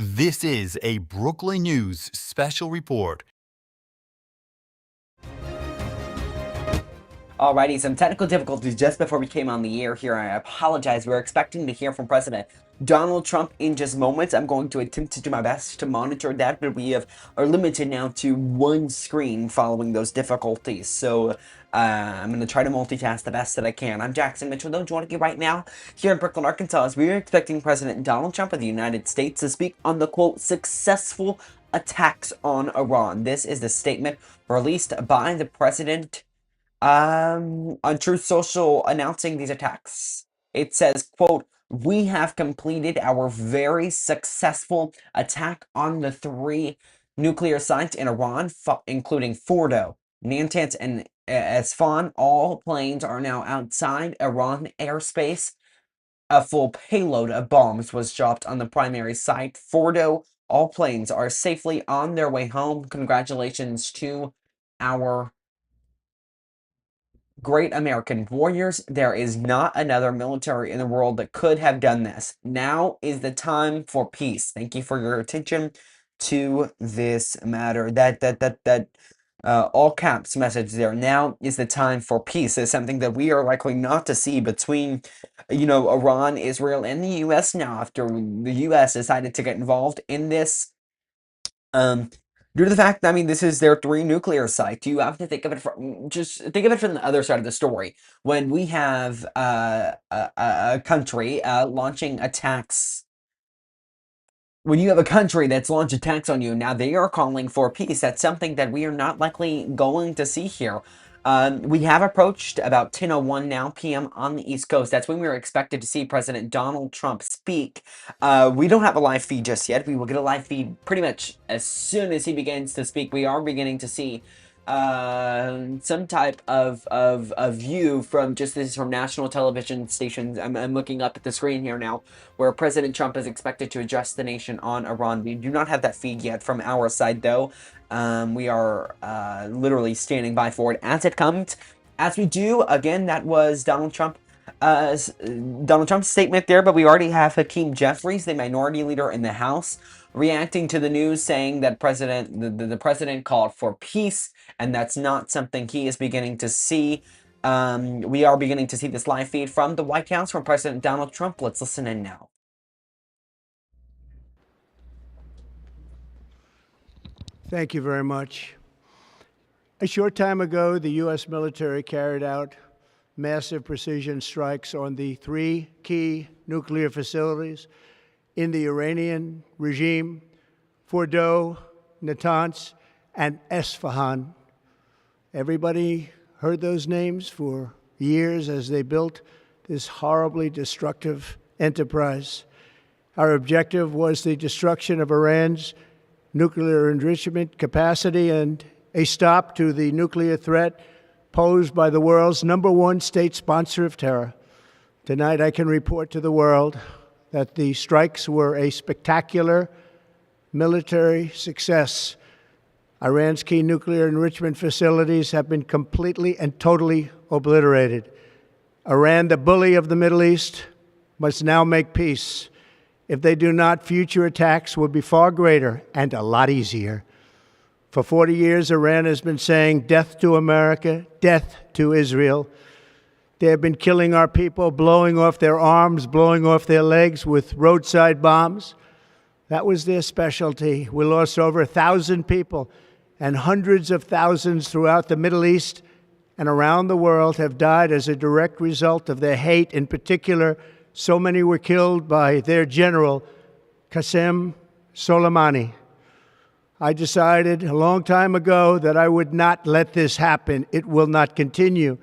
This is a Brooklyn News special report. Alrighty, some technical difficulties just before we came on the air here. I apologize. We're expecting to hear from President Donald Trump in just moments. I'm going to attempt to do my best to monitor that, but we are limited now to one screen following those difficulties. So I'm going to try to multitask the best that I can. I'm Jackson Mitchell, though, joining you right now here in Brooklyn, Arkansas, as we are expecting President Donald Trump of the United States to speak on the, quote, successful attacks on Iran. This is the statement released by the president on Truth Social announcing these attacks. It says, quote, "We have completed our very successful attack on the 3 nuclear sites in Iran, including Fordo, Natanz, and Esfahan. All planes are now outside Iran airspace. A full payload of bombs was dropped on the primary site, Fordo. All planes are safely on their way home. Congratulations to our great American warriors. There is not another military in the world that could have done this. Now is the time for peace." Thank you for your attention to this matter. That all caps message there. Now is the time for peace is something that we are likely not to see between, Iran, Israel, and the U.S. now after the U.S. decided to get involved in this. Due to the fact that, this is their 3 nuclear sites, you have to think of it from the other side of the story. When we have a country launching attacks, when you have a country that's launched attacks on you, now they are calling for peace. That's something that we are not likely going to see here. We have approached about 10:01 now p.m. on the East Coast. That's when we were expected to see President Donald Trump speak. We don't have a live feed just yet. We will get a live feed pretty much as soon as he begins to speak. We are beginning to see some type of view from national television stations. I'm looking up at the screen here now, where President Trump is expected to address the nation on Iran. We do not have that feed yet from our side, though. We are literally standing by for it as it comes. As we do, again, that was Donald Trump's statement there, but we already have Hakeem Jeffries, the minority leader in the House, reacting to the news, saying that the president called for peace, and that's not something he is beginning to see. We are beginning to see this live feed from the White House from President Donald Trump. Let's listen in now. Thank you very much. A short time ago, the U.S. military carried out massive precision strikes on the 3 key nuclear facilities in the Iranian regime: Fordo, Natanz, and Esfahan. Everybody heard those names for years as they built this horribly destructive enterprise. Our objective was the destruction of Iran's nuclear enrichment capacity and a stop to the nuclear threat posed by the world's #1 state sponsor of terror. Tonight, I can report to the world that the strikes were a spectacular military success. Iran's key nuclear enrichment facilities have been completely and totally obliterated. Iran, the bully of the Middle East, must now make peace. If they do not, future attacks will be far greater and a lot easier. For 40 years, Iran has been saying death to America, death to Israel. They have been killing our people, blowing off their arms, blowing off their legs with roadside bombs. That was their specialty. We lost over 1,000 people, and hundreds of thousands throughout the Middle East and around the world have died as a direct result of their hate. In particular, so many were killed by their general, Qasem Soleimani. I decided a long time ago that I would not let this happen. It will not continue.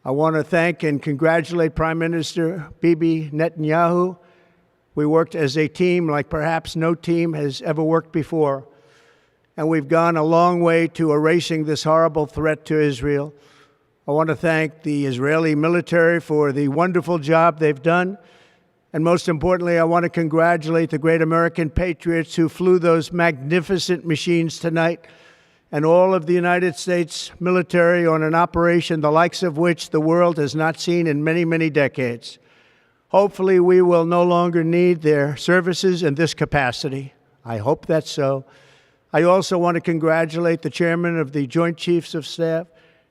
I want to thank and congratulate Prime Minister Bibi Netanyahu. We worked as a team like perhaps no team has ever worked before. And we've gone a long way to erasing this horrible threat to Israel. I want to thank the Israeli military for the wonderful job they've done. And most importantly, I want to congratulate the great American patriots who flew those magnificent machines tonight, and all of the United States military on an operation the likes of which the world has not seen in many, many decades. Hopefully, we will no longer need their services in this capacity. I hope that's so. I also want to congratulate the chairman of the Joint Chiefs of Staff,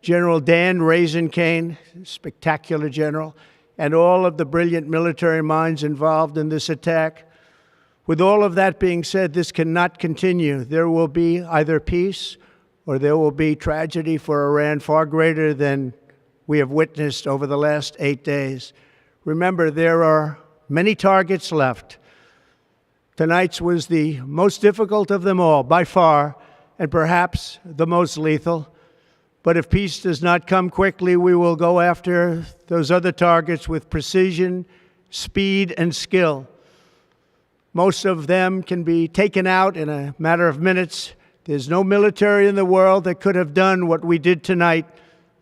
General Dan Raisin-Kane, spectacular general, and all of the brilliant military minds involved in this attack. With all of that being said, this cannot continue. There will be either peace or there will be tragedy for Iran far greater than we have witnessed over the last 8 days. Remember, there are many targets left. Tonight's was the most difficult of them all, by far, and perhaps the most lethal. But if peace does not come quickly, we will go after those other targets with precision, speed, and skill. Most of them can be taken out in a matter of minutes. There's no military in the world that could have done what we did tonight,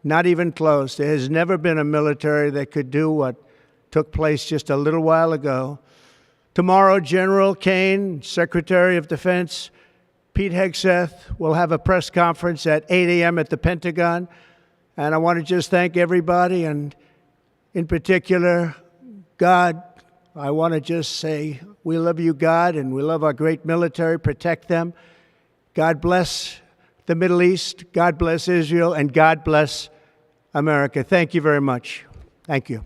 not even close. There has never been a military that could do what took place just a little while ago. Tomorrow, General Kane, Secretary of Defense, Pete Hegseth will have a press conference at 8 a.m. at the Pentagon. And I want to just thank everybody, and in particular, God. I want to just say, we love you, God, and we love our great military. Protect them. God bless the Middle East. God bless Israel. And God bless America. Thank you very much. Thank you.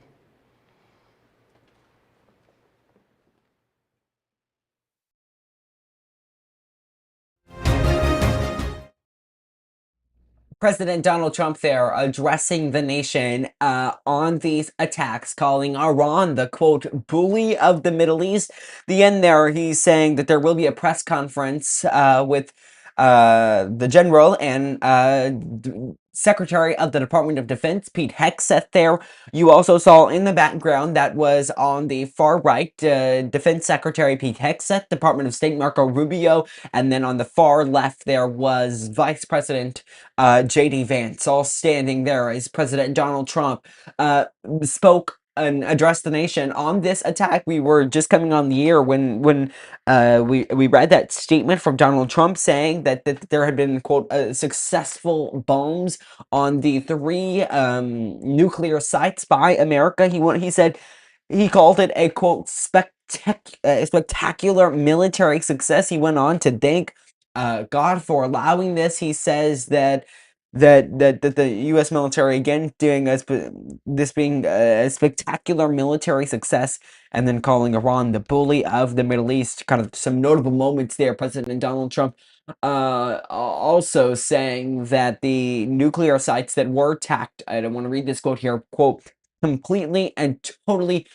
President Donald Trump there addressing the nation on these attacks, calling Iran the, quote, bully of the Middle East. The end there, he's saying that there will be a press conference with the general and Secretary of the Department of Defense, Pete Hegseth there. You also saw in the background that was on the far right, Defense Secretary Pete Hegseth, Department of State Marco Rubio, and then on the far left there was Vice President J.D. Vance, all standing there as President Donald Trump spoke and addressed the nation on this attack. We were just coming on the air when we read that statement from Donald Trump saying that there had been, quote, successful bombs on the 3 nuclear sites by America. He said he called it a, quote, spectacular military success. He went on to thank God for allowing this. He says that the U.S. military, again, doing this being a spectacular military success, and then calling Iran the bully of the Middle East. Kind of some notable moments there. President Donald Trump also saying that the nuclear sites that were attacked, I don't want to read this quote here, quote, completely and totally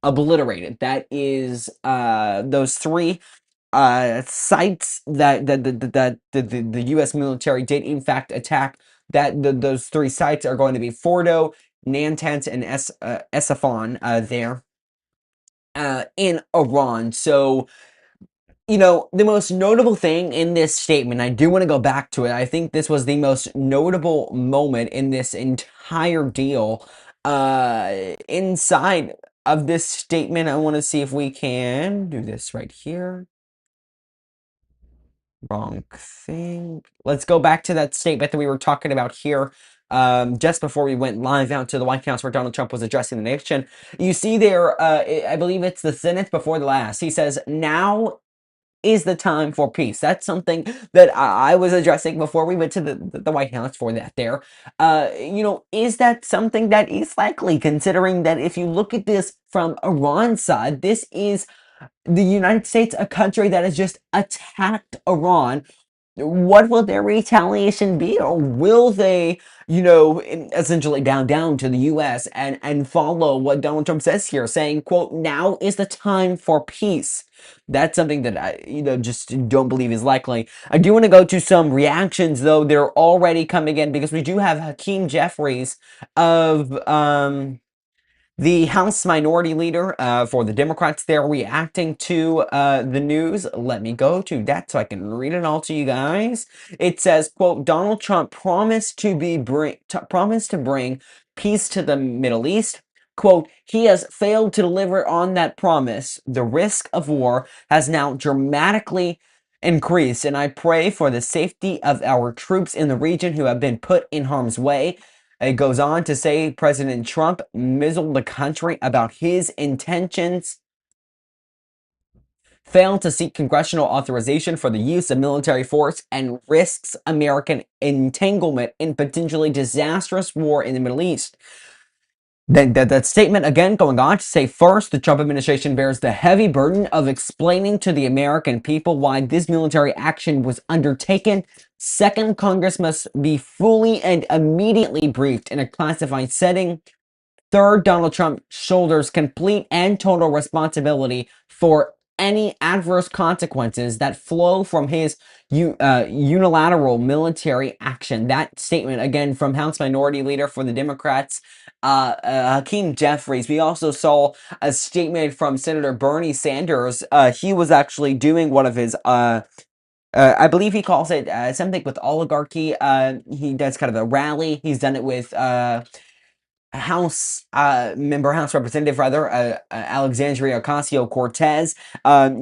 obliterated. That is those 3 sites that the U.S. military did in fact attack. Those 3 sites are going to be Fordo, Natanz, and Esfahan there in Iran. So, you know, the most notable thing in this statement, I do want to go back to it. I think this was the most notable moment in this entire deal. Inside of this statement, I want to see if we can do this right here. Wrong thing. Let's go back to that statement that we were talking about here just before we went live out to the White House where Donald Trump was addressing the nation. You see there, I believe it's the sentence before the last. He says, now is the time for peace. That's something that I was addressing before we went to the White House for that there. You know, is that something that is likely, considering that if you look at this from Iran's side, this is the United States, a country that has just attacked Iran. What will their retaliation be? Or will they, you know, essentially bow down to the U.S. and follow what Donald Trump says here, saying, quote, now is the time for peace? That's something that I, you know, just don't believe is likely. I do want to go to some reactions, though. They're already coming in because we do have Hakeem Jeffries of the House Minority Leader for the Democrats there reacting to the news. Let me go to that so I can read it all to you guys. It says, quote, Donald Trump promised to bring peace to the Middle East. Quote, he has failed to deliver on that promise. The risk of war has now dramatically increased, and I pray for the safety of our troops in the region who have been put in harm's way. It goes on to say President Trump mizzled the country about his intentions, failed to seek congressional authorization for the use of military force, and risks American entanglement in potentially disastrous war in the Middle East. Then that statement again going on to say, first, the Trump administration bears the heavy burden of explaining to the American people why this military action was undertaken. Second, Congress must be fully and immediately briefed in a classified setting. Third, Donald Trump shoulders complete and total responsibility for any adverse consequences that flow from his unilateral military action. That statement, again, from House Minority Leader for the Democrats, Hakeem Jeffries. We also saw a statement from Senator Bernie Sanders. He was actually doing one of his I believe he calls it something with oligarchy. He does kind of a rally. He's done it with House Representative, Alexandria Ocasio-Cortez.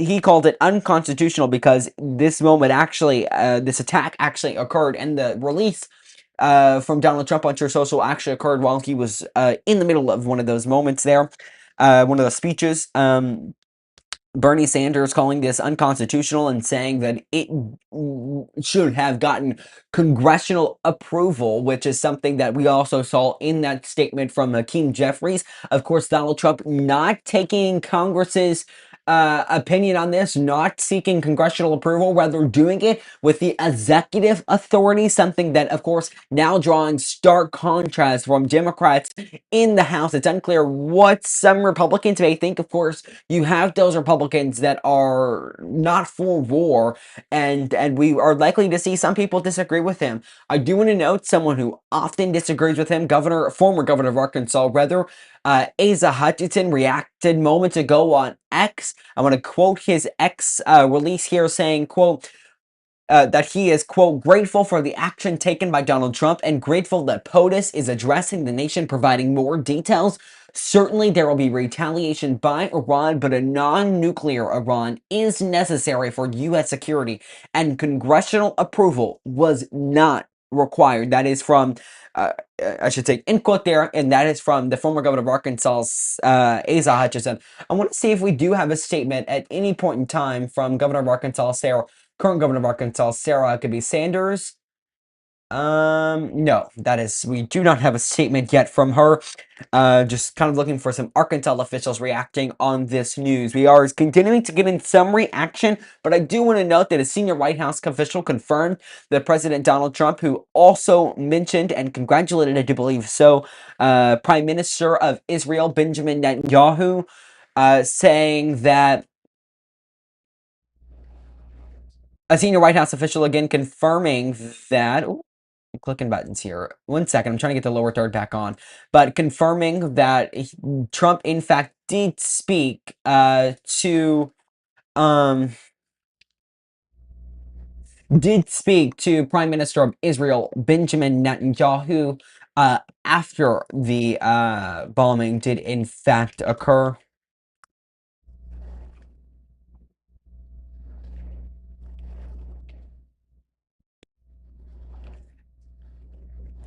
He called it unconstitutional because this attack actually occurred, and the release from Donald Trump on Truth Social actually occurred while he was in the middle of one of those moments there, one of those speeches. Bernie Sanders calling this unconstitutional and saying that it should have gotten congressional approval, which is something that we also saw in that statement from Hakeem Jeffries. Of course, Donald Trump not taking Congress's opinion on this, not seeking congressional approval, rather doing it with the executive authority, something that, of course, now drawing stark contrast from Democrats in the House. It's unclear what some Republicans may think. Of course, you have those Republicans that are not for war, and we are likely to see some people disagree with him. I do want to note someone who often disagrees with him, former governor of Arkansas, Asa Hutchinson, reacted moments ago on X. I want to quote his X release here saying, quote, that he is, quote, grateful for the action taken by Donald Trump and grateful that POTUS is addressing the nation, providing more details. Certainly there will be retaliation by Iran, but a non-nuclear Iran is necessary for U.S. security, and congressional approval was not required. That is from, I should say, in quote there, and that is from the former governor of Arkansas, Asa Hutchinson. I want to see if we do have a statement at any point in time from Governor of Arkansas, current governor of Arkansas, Sarah Huckabee Sanders. No, we do not have a statement yet from her. Just kind of looking for some Arkansas officials reacting on this news. We are continuing to get in some reaction, but I do want to note that a senior White House official confirmed that President Donald Trump, who also mentioned and congratulated, I do believe so, Prime Minister of Israel, Benjamin Netanyahu, saying that a senior White House official again confirming that. Ooh, I'm clicking buttons here. 1 second. I'm trying to get the lower third back on. But confirming that Trump, in fact, did speak to Prime Minister of Israel, Benjamin Netanyahu, after the bombing did in fact occur.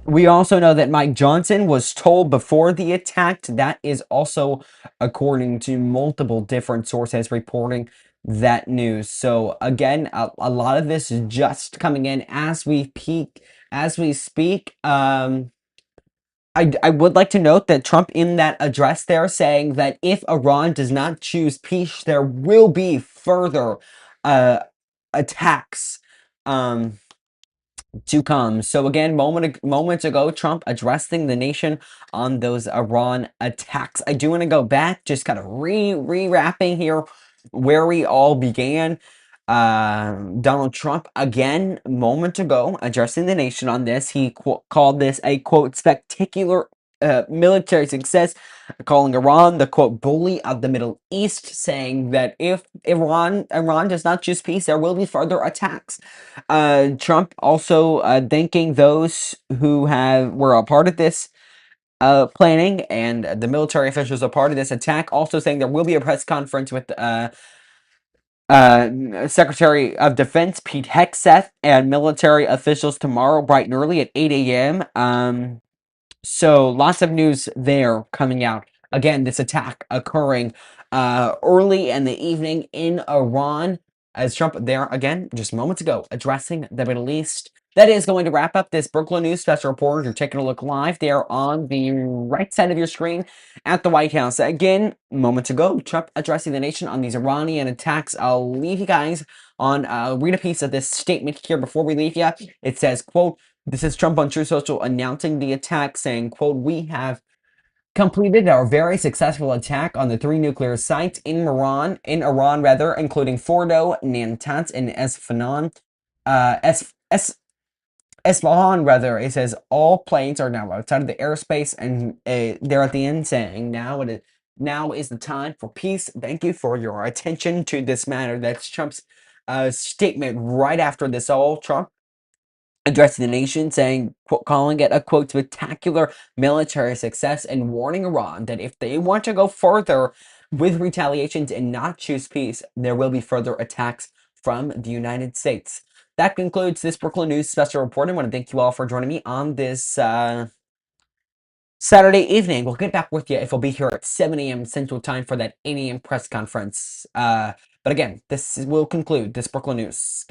We also know that Mike Johnson was told before the attack. That is also according to multiple different sources reporting that news. So again, a lot of this is just coming in as we speak. I would like to note that Trump in that address there saying that if Iran does not choose peace, there will be further attacks. To come. So again, moments ago, Trump addressing the nation on those Iran attacks. I do want to go back, just kind of re-wrapping here where we all began. Donald Trump, again, moment ago, addressing the nation on this. He called this a, quote, spectacular military success, calling Iran the, quote, bully of the Middle East, saying that if Iran does not choose peace, there will be further attacks. Trump also thanking those who were a part of this planning, and the military officials a part of this attack, also saying there will be a press conference with Secretary of Defense Pete Hegseth and military officials tomorrow bright and early at 8 a.m. So lots of news there coming out. Again, this attack occurring early in the evening in Iran, as Trump there again just moments ago addressing the Middle East. That is going to wrap up this Brooklyn News special report. You're taking a look live there on the right side of your screen at the White House. Again, moments ago, Trump addressing the nation on these Iranian attacks. I'll leave you guys on read a piece of this statement here before we leave you. It says, quote, "This is Trump on True Social announcing the attack, saying, quote, we have completed our very successful attack on the 3 nuclear sites in Iran, rather, including Fordo, Natanz, and Esfahan. Esfahan, rather, it says all planes are now outside of the airspace, and they're at the end saying now is the time for peace. Thank you for your attention to this matter." That's Trump's statement right after this all. Trump addressing the nation, saying, quote, calling it a, quote, spectacular military success and warning Iran that if they want to go further with retaliations and not choose peace, there will be further attacks from the United States. That concludes this Brooklyn News special report. I want to thank you all for joining me on this Saturday evening. We'll get back with you if we'll be here at 7 a.m. Central Time for that 8 a.m. press conference. But again, this will conclude this Brooklyn News.